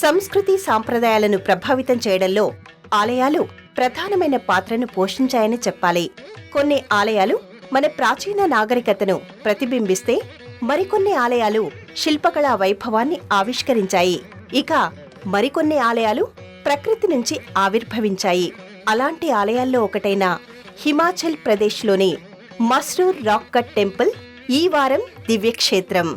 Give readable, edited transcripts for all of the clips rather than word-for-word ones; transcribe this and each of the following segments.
సంస్కృతి సాంప్రదాయాలను ప్రభావితం చేయడంలో ఆలయాలు ప్రధానమైన పాత్రను పోషించాయని చెప్పాలి. కొన్ని ఆలయాలు మన ప్రాచీన నాగరికతను ప్రతిబింబిస్తే మరికొన్ని ఆలయాలు శిల్పకళా వైభవాన్ని ఆవిష్కరించాయి. ఇక మరికొన్ని ఆలయాలు ప్రకృతి నుంచి ఆవిర్భవించాయి. అలాంటి ఆలయాల్లో ఒకటైన హిమాచల్ ప్రదేశ్లోని మస్రూర్ రాక్ కట్ టెంపుల్ ఈ వారం దివ్యక్షేత్రం.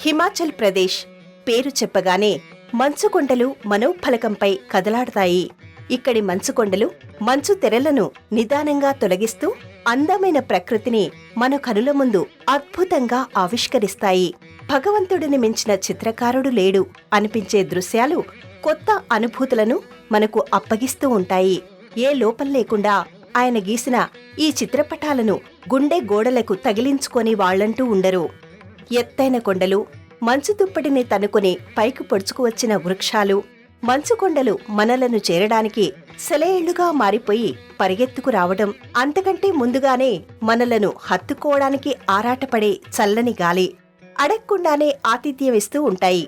హిమాచల్ ప్రదేశ్ పేరు చెప్పగానే మంచుకొండలు మనోఫలకంపై కదలాడతాయి. ఇక్కడి మంచుకొండలు మంచు తెరలను నిదానంగా తొలగిస్తూ అందమైన ప్రకృతిని మన కనుల ముందు అద్భుతంగా ఆవిష్కరిస్తాయి. భగవంతుడిని మించిన చిత్రకారుడు లేడు అనిపించే దృశ్యాలు కొత్త అనుభూతులను మనకు అప్పగిస్తూ ఉంటాయి. ఏ లోపం లేకుండా ఆయన గీసిన ఈ చిత్రపటాలను గుండె గోడలకు తగిలించుకొని వాళ్లంటూ ఉండరు. ఎత్తైన కొండలు, మంచు దుప్పటిని తనుకొని పైకి పొడుచుకువచ్చిన వృక్షాలు, మంచుకొండలు మనలను చేరడానికి సెలయేళ్లుగా మారిపోయి పరిగెత్తుకు రావడం, అంతకంటే ముందుగానే మనలను హత్తుకోవడానికి ఆరాటపడే చల్లని గాలి అడగకుండానే ఆతిథ్యమిస్తూ ఉంటాయి.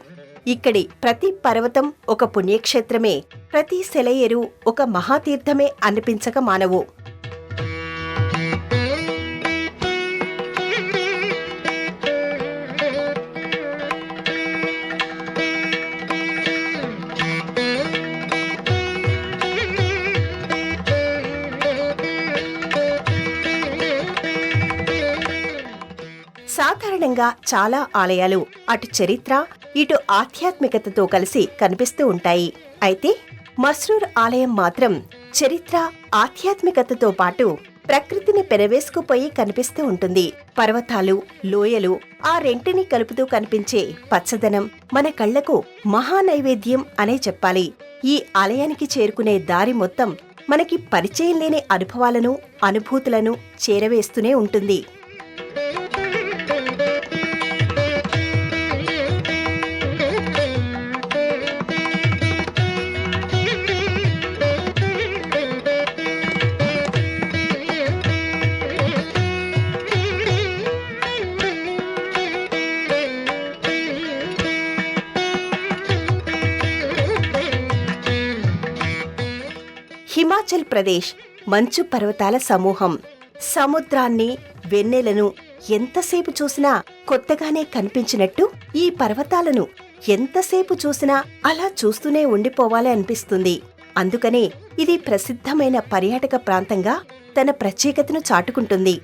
ఇక్కడి ప్రతి పర్వతం ఒక పుణ్యక్షేత్రమే, ప్రతి సెలయేరు ఒక మహాతీర్థమే అనిపించక మానవు. సాధారణంగా చాలా ఆలయాలు అటు చరిత్ర ఇటు ఆధ్యాత్మికతతో కలిసి కనిపిస్తూ ఉంటాయి. అయితే మస్రూర్ ఆలయం మాత్రం చరిత్ర ఆధ్యాత్మికతతో పాటు ప్రకృతిని పెనవేసుకుపోయి కనిపిస్తూ ఉంటుంది. పర్వతాలు, లోయలు ఆ రెంటిని కలుపుతూ కనిపించే పచ్చదనం మన కళ్లకు మహానైవేద్యం అనే చెప్పాలి. ఈ ఆలయానికి చేరుకునే దారి మొత్తం మనకి పరిచయం లేని అనుభవాలను, అనుభూతులను చేరవేస్తూనే ఉంటుంది. హిమాచల్ ప్రదేశ్ మంచు పర్వతాల సమూహం. సముద్రాన్ని, వెన్నెలను ఎంతసేపు చూసినా కొత్తగానే కనిపించినట్టు ఈ పర్వతాలను ఎంతసేపు చూసినా అలా చూస్తూనే ఉండిపోవాలి అనిపిస్తుంది. అందుకనే ఇది ప్రసిద్ధమైన పర్యాటక ప్రాంతంగా తన ప్రత్యేకతను చాటుకుంటుంది.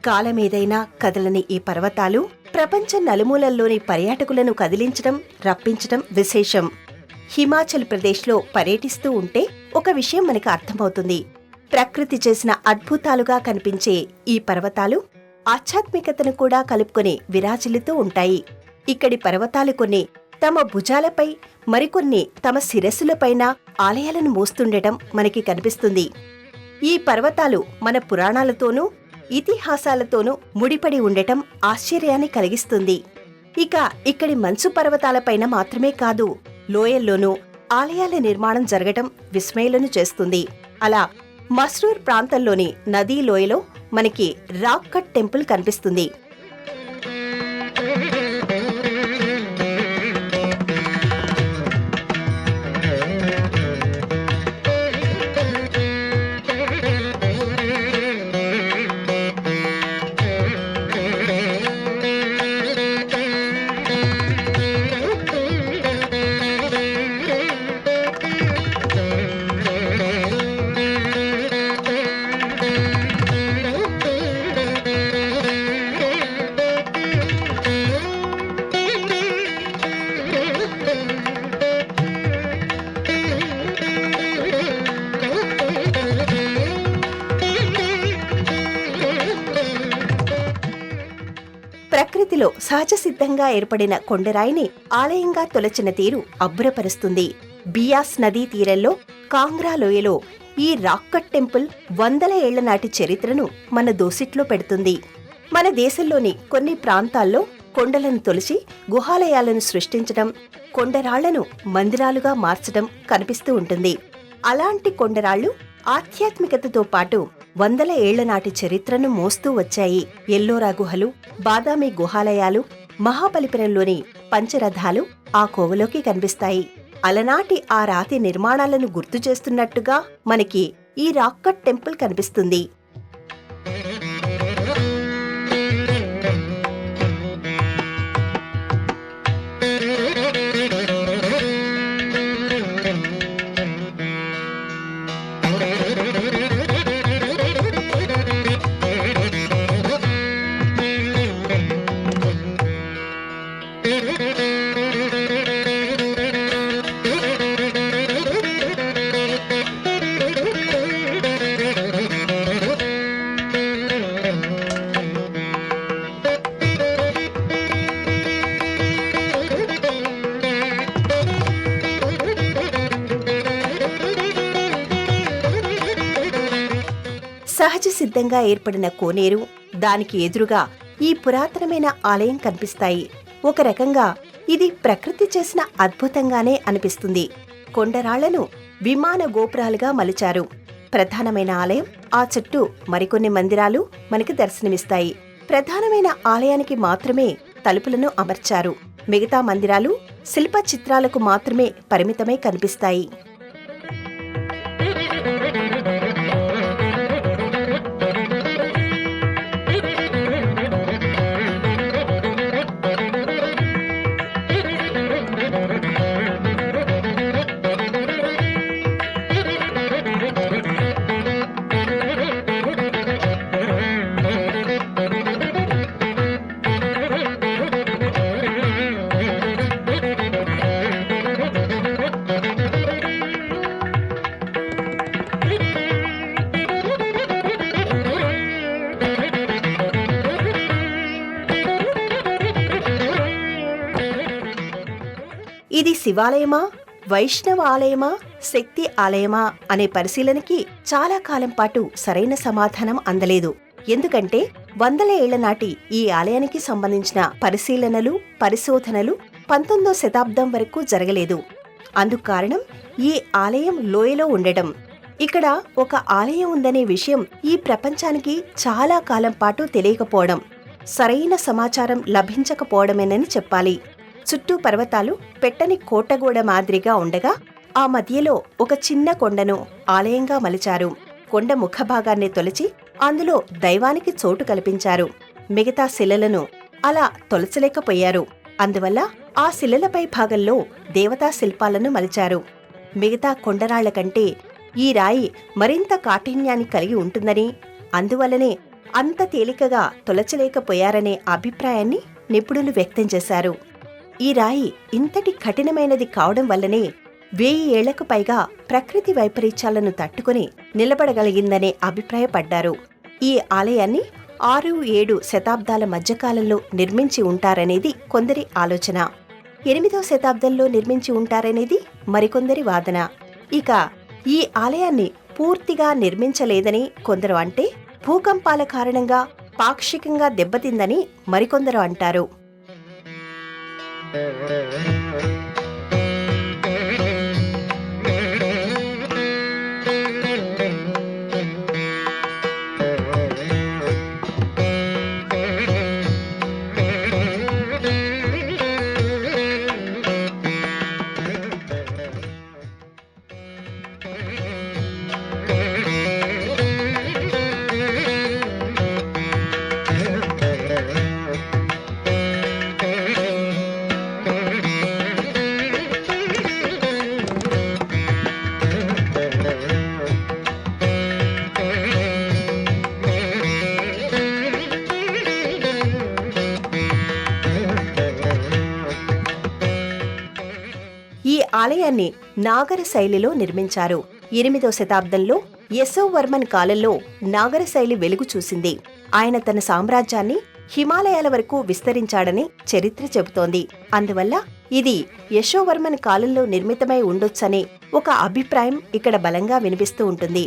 కాలమేదైనా కదలని ఈ పర్వతాలు ప్రపంచ నలుమూలల్లోని పర్యాటకులను కదిలించడం, రప్పించడం విశేషం. హిమాచల్ ప్రదేశ్లో పర్యటిస్తూ ఉంటే ఒక విషయం మనకు అర్థమవుతుంది. ప్రకృతి చేసిన అద్భుతాలుగా కనిపించే ఈ పర్వతాలు ఆధ్యాత్మికతను కూడా కలుపుకొని విరాజిల్లుతూ ఉంటాయి. ఇక్కడి పర్వతాలు కొన్ని తమ భుజాలపై, మరికొన్ని తమ శిరస్సులపైన ఆలయాలను మోస్తుండటం మనకి కనిపిస్తుంది. ఈ పర్వతాలు మన పురాణాలతోనూ ఇతిహాసాలతోనూ ముడిపడి ఉండటం ఆశ్చర్యాన్ని కలిగిస్తుంది. ఇక ఇక్కడి మంచు పర్వతాలపైన మాత్రమే కాదు, లోయల్లోనూ ఆలయాల నిర్మాణం జరగటం విస్మయాలను చేస్తుంది. అలా మస్రూర్ ప్రాంతంలోని నదీ లోయలో మనకి రాక్ కట్ టెంపుల్ కనిపిస్తుంది. ప్రకృతిలో సహజ సిద్ధంగా ఏర్పడిన కొండరాయిని ఆలయంగా తొలచిన తీరు అబ్బురపరుస్తుంది. బియాస్ నదీ తీరంలో కాంగ్రా లోయలో ఈ రాక్ కట్ టెంపుల్ వందల ఏళ్ల నాటి చరిత్రను మన దోసిట్లో పెడుతుంది. మన దేశంలోని కొన్ని ప్రాంతాల్లో కొండలను తొలిచి గుహాలయాలను సృష్టించడం, కొండరాళ్లను మందిరాలుగా మార్చడం కనిపిస్తూ ఉంటుంది. అలాంటి కొండరాళ్లు ఆధ్యాత్మికతతో పాటు వందల ఏళ్ల నాటి చరిత్రను మోస్తూ వచ్చాయి. ఎల్లోరా గుహలు, బాదామి గుహాలయాలు, మహాబలిపురంలోని పంచరథాలు ఆ కోవలోకి కనిపిస్తాయి. అలనాటి ఆ రాతి నిర్మాణాలను గుర్తు చేస్తున్నట్టుగా మనకి ఈ రాక్ కట్ టెంపుల్ కనిపిస్తుంది. సహజ సిద్ధంగా ఏర్పడిన కోనేరు, దానికి ఎదురుగా ఈ పురాతనమైన ఆలయం కనిపిస్తాయి. ఒక రకంగా ఇది ప్రకృతి చేసిన అద్భుతంగానే అనిపిస్తుంది. కొండరాళ్లను విమాన గోపురాలుగా మలిచారు. ప్రధానమైన ఆలయం, ఆ చుట్టూ మరికొన్ని మందిరాలు మనకి దర్శనమిస్తాయి. ప్రధానమైన ఆలయానికి మాత్రమే తలుపులను అమర్చారు. మిగతా మందిరాలు శిల్ప చిత్రాలకు మాత్రమే పరిమితమై కనిపిస్తాయి. ఇది శివాలయమా, వైష్ణవ ఆలయమా, శక్తి ఆలయమా అనే పరిశీలనకి చాలా కాలం పాటు సరైన సమాధానం అందలేదు. ఎందుకంటే వందల ఏళ్ల నాటి ఈ ఆలయానికి సంబంధించిన పరిశీలనలు, పరిశోధనలు 19వ శతాబ్దం వరకు జరగలేదు. అందుకు కారణం ఈ ఆలయం లోయలో ఉండటం. ఇక్కడ ఒక ఆలయం ఉందనే విషయం ఈ ప్రపంచానికి చాలా కాలం పాటు తెలియకపోవడం, సరైన సమాచారం లభించకపోవడమేనని చెప్పాలి. చుట్టూ పర్వతాలు పెట్టని కోటగోడ మాదిరిగా ఉండగా ఆ మధ్యలో ఒక చిన్న కొండను ఆలయంగా మలిచారు. కొండ ముఖభాగాన్ని తొలచి అందులో దైవానికి చోటు కల్పించారు. మిగతా శిలలను అలా తొలచలేకపోయారు. అందువల్ల ఆ శిలలపై భాగంలో దేవతా శిల్పాలను మలిచారు. మిగతా కొండరాళ్ల కంటే ఈ రాయి మరింత కాఠిన్యాన్ని కలిగి ఉంటుందని, అందువల్లనే అంత తేలికగా తొలచలేకపోయారనే అభిప్రాయాన్ని నిపుణులు వ్యక్తం చేశారు. ఈ రాయి ఇంతటి కఠినమైనది కావడం వల్లనే 1000 ఏళ్లకు పైగా ప్రకృతి వైపరీత్యాలను తట్టుకుని నిలబడగలిగిందనే అభిప్రాయపడ్డారు. ఈ ఆలయాన్ని 6-7 శతాబ్దాల మధ్యకాలంలో నిర్మించి ఉంటారనేది కొందరి ఆలోచన. 8వ శతాబ్దంలో నిర్మించి ఉంటారనేది మరికొందరి వాదన. ఇక ఈ ఆలయాన్ని పూర్తిగా నిర్మించలేదని కొందరు అంటే, భూకంపాల కారణంగా పాక్షికంగా దెబ్బతిందని మరికొందరు అంటారు. ఈ ఆలయాన్ని నాగర శైలిలో నిర్మించారు. 8వ శతాబ్దంలో యశోవర్మన్ కాలంలో నాగర శైలి వెలుగు చూసింది. ఆయన తన సామ్రాజ్యాన్ని హిమాలయాల వరకు విస్తరించాడని చరిత్ర చెబుతోంది. అందువల్ల ఇది యశోవర్మన్ కాలంలో నిర్మితమై ఉండొచ్చనే ఒక అభిప్రాయం ఇక్కడ బలంగా వినిపిస్తూ ఉంటుంది.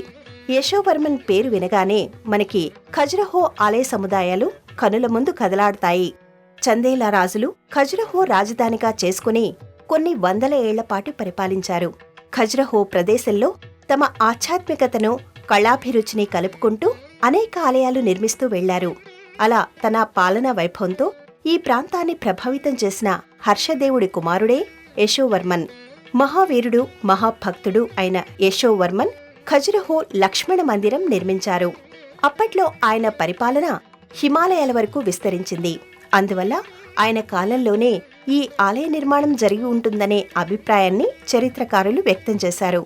యశోవర్మన్ పేరు వినగానే మనకి ఖజురహో ఆలయ సముదాయాలు కనుల ముందు కదలాడతాయి. చందేలా రాజులు ఖజురహో రాజధానిగా చేసుకుని కొన్ని వందల ఏళ్లపాటు పరిపాలించారు. ఖజురహో ప్రదేశంలో తమ ఆధ్యాత్మికతను, కళాభిరుచిని కలుపుకుంటూ అనేక ఆలయాలు నిర్మిస్తూ వెళ్లారు. అలా తన పాలనా వైభవంతో ఈ ప్రాంతాన్ని ప్రభావితం చేసిన హర్షదేవుడి కుమారుడే యశోవర్మన్. మహావీరుడు, మహాభక్తుడు అయిన యశోవర్మన్ ఖజురహో లక్ష్మణ మందిరం నిర్మించారు. అప్పట్లో ఆయన పరిపాలన హిమాలయాల వరకు విస్తరించింది. అందువల్ల ఆయన కాలంలోనే ఈ ఆలయ నిర్మాణం జరిగి ఉంటుందనే అభిప్రాయాన్ని చరిత్రకారులు వ్యక్తం చేశారు.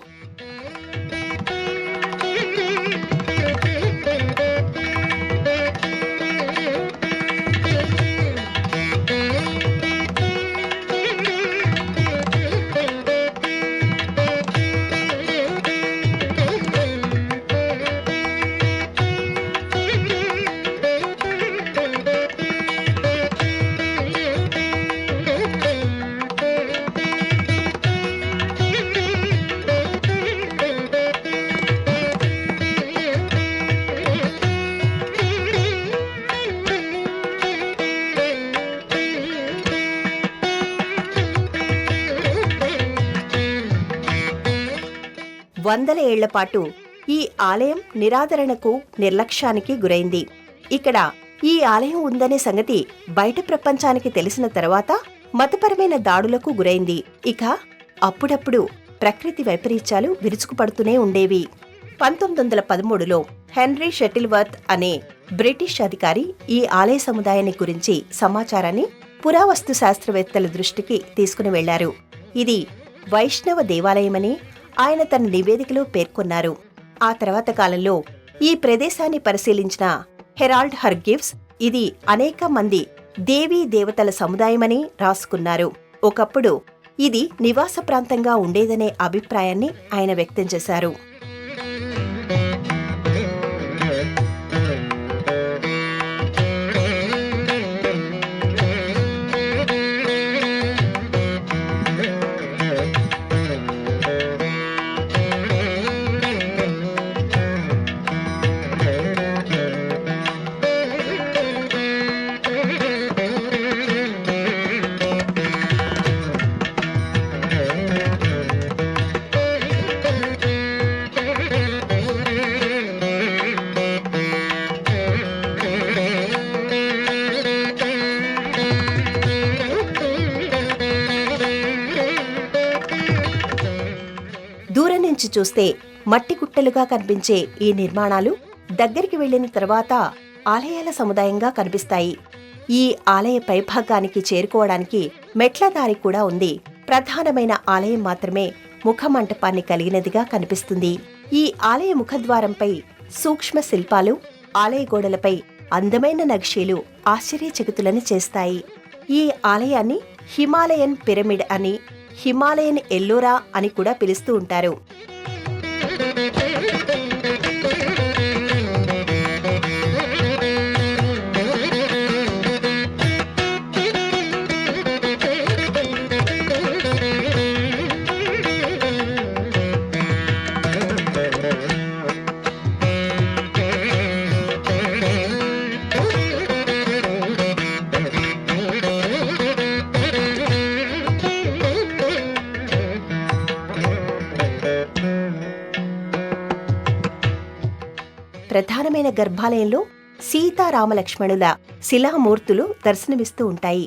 వందల ఏళ్లపాటు ఈ ఆలయం నిరాదరణకు, నిర్లక్ష్యానికి గురైంది. ఇక్కడ ఈ ఆలయం ఉందనే సంగతి బయట ప్రపంచానికి తెలిసిన తర్వాత మతపరమైన దాడులకు గురైంది. ఇక అప్పుడప్పుడు ప్రకృతి వైపరీత్యాలు విరుచుకుపడుతూనే ఉండేవి. 1913లో హెన్రీ షటిల్వర్త్ అనే బ్రిటిష్ అధికారి ఈ ఆలయ సముదాయాన్ని గురించి సమాచారాన్ని పురావస్తు శాస్త్రవేత్తల దృష్టికి తీసుకుని వెళ్లారు. ఇది వైష్ణవ దేవాలయమని ఆయన తన నివేదికలో పేర్కొన్నారు. ఆ తర్వాత కాలంలో ఈ ప్రదేశాన్ని పరిశీలించిన హెరాల్డ్ హర్గివ్స్ ఇది అనేక మంది దేవీ దేవతల సముదాయమని రాసుకున్నారు. ఒకప్పుడు ఇది నివాస ప్రాంతంగా ఉండేదనే అభిప్రాయాన్ని ఆయన వ్యక్తం చేశారు. దూరం నుంచి చూస్తే మట్టి గుట్టలుగా కనిపించే ఈ నిర్మాణాలు దగ్గరికి వెళ్లిన తర్వాత ఆలయాల సముదాయంగా కనిపిస్తాయి. ఈ ఆలయ పైభాగానికి చేరుకోవడానికి మెట్ల దారి కూడా ఉంది. ప్రధానమైన ఆలయం మాత్రమే ముఖమంటపాన్ని కలిగినదిగా కనిపిస్తుంది. ఈ ఆలయ ముఖద్వారంపై సూక్ష్మ శిల్పాలు, ఆలయ గోడలపై అందమైన నక్షీలు ఆశ్చర్యచకితులను చేస్తాయి. ఈ ఆలయాన్ని హిమాలయన్ పిరమిడ్ అని, హిమాలయన్ ఎల్లోరా అని కూడా పిలుస్తూ ఉంటారు. గర్భాలయంలో సీతారామలక్ష్మణుల శిలామూర్తులు దర్శనమిస్తూ ఉంటాయి.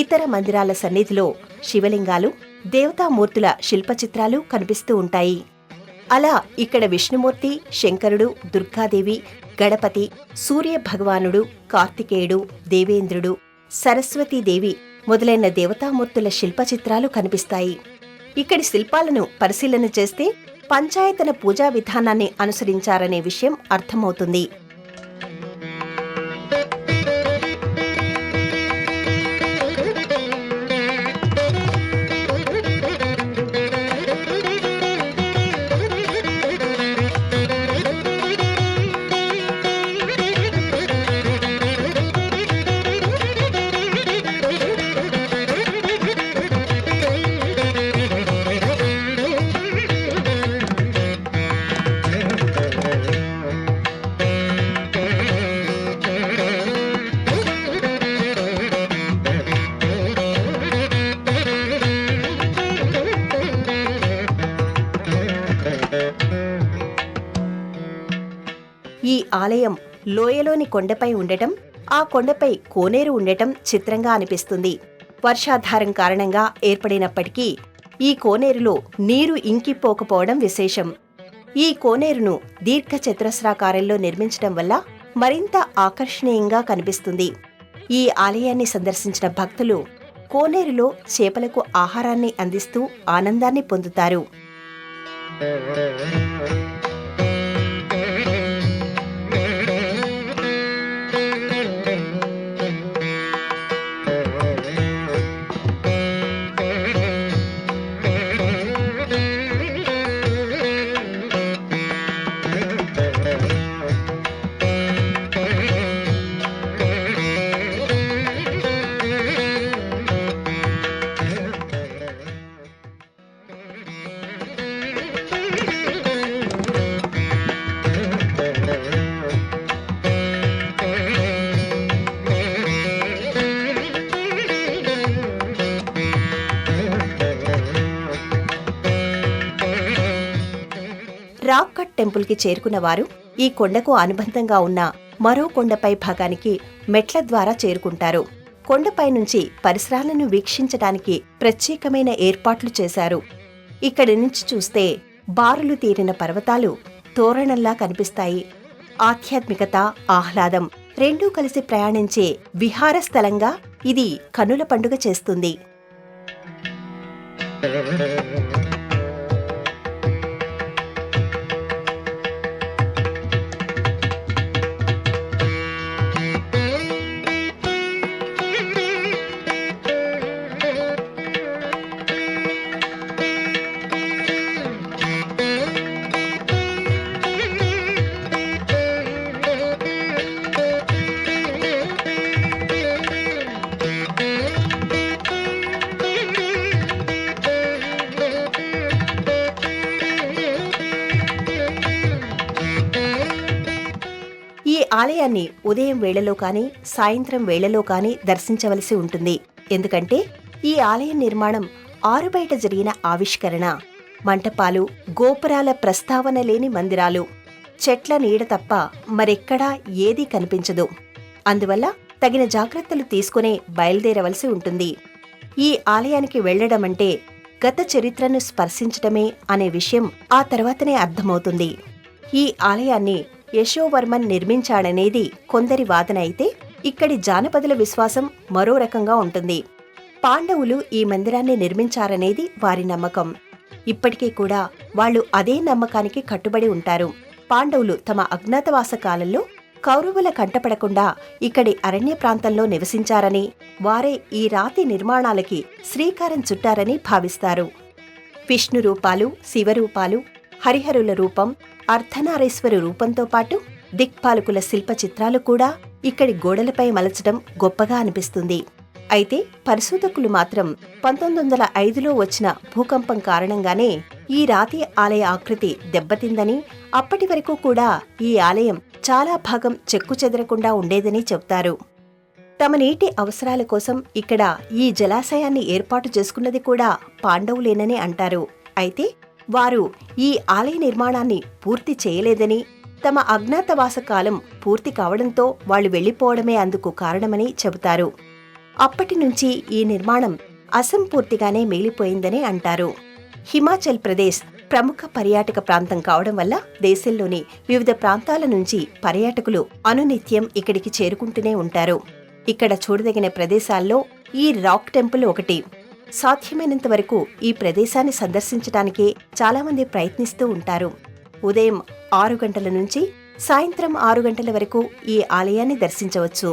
ఇతర మందిరాల సన్నిధిలో శివలింగాలు, దేవతామూర్తుల శిల్పచిత్రాలు కనిపిస్తూ ఉంటాయి. అలా ఇక్కడ విష్ణుమూర్తి, శంకరుడు, దుర్గాదేవి, గణపతి, సూర్య భగవానుడు, కార్తికేయుడు, దేవేంద్రుడు, సరస్వతీదేవి మొదలైన దేవతామూర్తుల శిల్పచిత్రాలు కనిపిస్తాయి. ఇక్కడి శిల్పాలను పరిశీలన చేస్తే పంచాయతన పూజా విధానాన్ని అనుసరించారనే విషయం అర్థమవుతుంది. ఈ ఆలయం లోయలోని కొండపై ఉండటం, ఆ కొండపై కోనేరు ఉండటం చిత్రంగా అనిపిస్తుంది. వర్షాధారం కారణంగా ఏర్పడినప్పటికీ ఈ కోనేరులో నీరు ఇంకిపోకపోవడం విశేషం. ఈ కోనేరును దీర్ఘచతురస్రాకారంలో నిర్మించడం వల్ల మరింత ఆకర్షణీయంగా కనిపిస్తుంది. ఈ ఆలయాన్ని సందర్శించిన భక్తులు కోనేరులో చేపలకు ఆహారాన్ని అందిస్తూ ఆనందాన్ని పొందుతారు. రాక్ కట్ టెంపుల్కి చేరుకున్న వారు ఈ కొండకు అనుబంధంగా ఉన్న మరో కొండపై భాగానికి మెట్ల ద్వారా చేరుకుంటారు. కొండపై నుంచి పరిసరాలను వీక్షించడానికి ప్రత్యేకమైన ఏర్పాట్లు చేశారు. ఇక్కడి నుంచి చూస్తే బారులు తీరిన పర్వతాలు తోరణంలా కనిపిస్తాయి. ఆధ్యాత్మికత, ఆహ్లాదం రెండూ కలిసి ప్రయాణించే విహార స్థలంగా ఇది కన్నుల పండుగ చేస్తుంది. ఈ ఆలయాన్ని ఉదయం వేళలో కానీ సాయంత్రం వేళలో కానీ దర్శించవలసి ఉంటుంది. ఎందుకంటే ఈ ఆలయ నిర్మాణం ఆరుబయట జరిగిన ఆవిష్కరణ. మంటపాలు, గోపురాల ప్రస్తావన లేని మందిరాలు, చెట్ల నీడ తప్ప మరెక్కడా ఏదీ కనిపించదు. అందువల్ల తగిన జాగ్రత్తలు తీసుకునే బయలుదేరవలసి ఉంటుంది. ఈ ఆలయానికి వెళ్లడమంటే గత చరిత్రను స్పర్శించటమే అనే విషయం ఆ తర్వాతనే అర్థమవుతుంది. ఈ ఆలయాన్ని యశోవర్మన్ నిర్మించాడనేది కొందరి వాదన అయితే, ఇక్కడి జానపదుల విశ్వాసం మరో రకంగా ఉంటుంది. పాండవులు ఈ మందిరాన్ని నిర్మించారనేది వారి నమ్మకం. ఇప్పటికీ కూడా వాళ్లు అదే నమ్మకానికి కట్టుబడి ఉంటారు. పాండవులు తమ అజ్ఞాతవాస కాలంలో కౌరవుల కంటపడకుండా ఇక్కడి అరణ్య ప్రాంతంలో నివసించారని, వారే ఈ రాతి నిర్మాణాలకి శ్రీకారం చుట్టారని భావిస్తారు. విష్ణు రూపాలు, శివరూపాలు, హరిహరుల రూపం, అర్ధనారీశ్వర రూపంతో పాటు దిక్పాలకుల శిల్ప చిత్రాలు కూడా ఇక్కడి గోడలపై మలచడం గొప్పగా అనిపిస్తుంది. అయితే పరిశోధకులు మాత్రం 1905లో వచ్చిన భూకంపం కారణంగానే ఈ రాతి ఆలయ ఆకృతి దెబ్బతిందని, అప్పటి వరకు కూడా ఈ ఆలయం చాలా భాగం చెక్కుచెదరకుండా ఉండేదని చెప్తారు. తమ నీటి అవసరాల కోసం ఇక్కడ ఈ జలాశయాన్ని ఏర్పాటు చేసుకున్నది కూడా పాండవులేనని అంటారు. అయితే వారు ఈ ఆలయ నిర్మాణాన్ని పూర్తి చేయలేదని, తమ అజ్ఞాతవాస కాలం పూర్తి కావడంతో వాళ్లు వెళ్లిపోవడమే అందుకు కారణమని చెబుతారు. అప్పటి నుంచి ఈ నిర్మాణం అసంపూర్తిగానే మిగిలిపోయిందని అంటారు. హిమాచల్ ప్రదేశ్ ప్రముఖ పర్యాటక ప్రాంతం కావడం వల్ల దేశంలోని వివిధ ప్రాంతాల నుంచి పర్యాటకులు అనునిత్యం ఇక్కడికి చేరుకుంటూనే ఉంటారు. ఇక్కడ చూడదగిన ప్రదేశాల్లో ఈ రాక్ టెంపుల్ ఒకటి. సాధ్యమైనంత వరకు ఈ ప్రదేశాన్ని సందర్శించడానికే చాలామంది ప్రయత్నిస్తూ ఉంటారు. ఉదయం 6 గంటల నుంచి సాయంత్రం 6 గంటల వరకు ఈ ఆలయాన్ని దర్శించవచ్చు.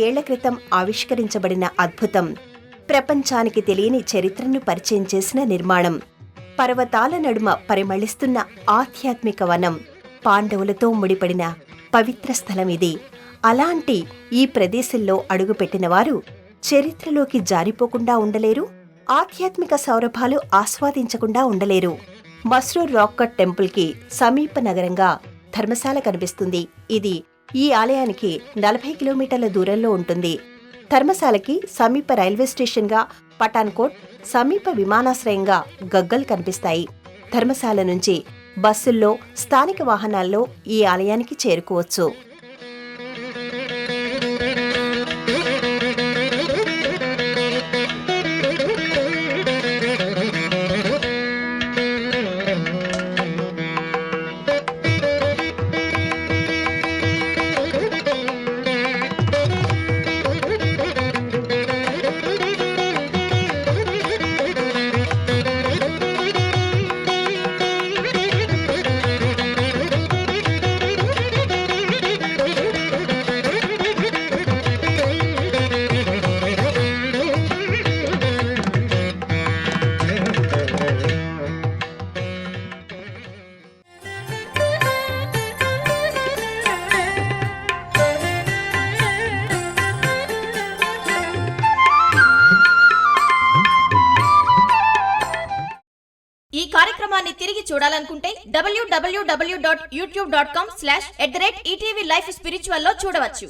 ఏళ్ల క్రితం ఆవిష్కరించబడిన అద్భుతం, ప్రపంచానికి తెలియని చరిత్రను పరిచయం చేసిన నిర్మాణం, పర్వతాల నడుమ పరిమళిస్తున్న ఆధ్యాత్మిక వనం, పాండవులతో ముడిపడిన పవిత్ర స్థలం ఇది. అలాంటి ఈ ప్రదేశంలో అడుగుపెట్టిన వారు చరిత్రలోకి జారిపోకుండా ఉండలేరు, ఆధ్యాత్మిక సౌరభాలు ఆస్వాదించకుండా ఉండలేరు. మస్రూర్ రాక్ కట్ టెంపుల్కి సమీప నగరంగా ధర్మశాల కనిపిస్తుంది. ఇది ఈ ఆలయానికి 40 కిలోమీటర్ల దూరంలో ఉంటుంది. ధర్మశాలకి సమీప రైల్వే స్టేషన్గా పఠాన్కోట్, సమీప విమానాశ్రయంగా గగ్గల్ కనిపిస్తాయి. ధర్మశాల నుంచి బస్సుల్లో, స్థానిక వాహనాల్లో ఈ ఆలయానికి చేరుకోవచ్చు. ఈ కార్యక్రమాన్ని తిరిగి చూడాలనుకుంటే www.youtube.com/@ETV Life Spiritual లో చూడవచ్చు.